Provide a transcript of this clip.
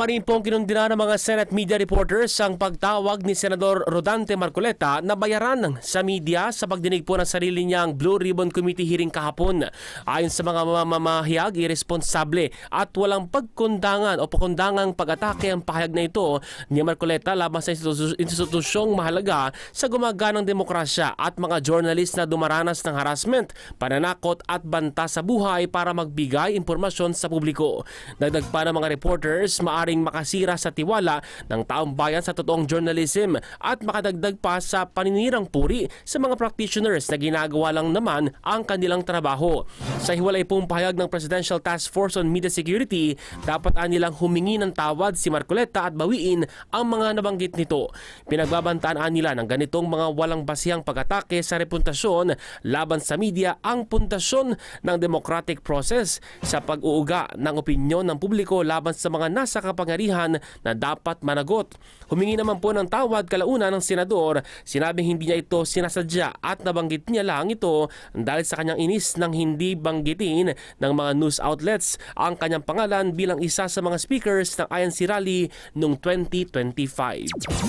Kasama rin pong kinundina ng mga Senate media reporters ang pagtawag ni Senador Rodante Marcoleta na bayaran sa media sa pagdinig po ng sarili niyang Blue Ribbon Committee hearing kahapon. Ayon sa mga mamamahayag, irresponsable at walang pagkundangan o pakundangang pag-atake ang pahayag na ito ni Marcoleta laban sa institusyong mahalaga sa gumaganang demokrasya at mga journalist na dumaranas ng harassment, pananakot at banta sa buhay para magbigay impormasyon sa publiko. Dagdag pa ng mga reporters, maaring makasira sa tiwala ng taong bayan sa totoong journalism at makadagdag pa sa paninirang puri sa mga practitioners na ginagawa lang naman ang kanilang trabaho. Sa hiwalay pong pahayag ng Presidential Task Force on Media Security, dapat nilang humingi ng tawad si Marcoleta at bawiin ang mga nabanggit nito. Pinagbabantaan nila ng ganitong mga walang basihang pag-atake sa reputasyon laban sa media ang pundasyon ng democratic process sa pag-uuga ng opinyon ng publiko laban sa mga nasa kapangyarihan na dapat managot. Humingi naman po ng tawad kalauna ng senador, sinabing hindi niya ito sinasadya at nabanggit niya lang ito dahil sa kanyang inis nang hindi banggitin ng mga news outlets ang kanyang pangalan bilang isa sa mga speakers ng INC rally noong 2025.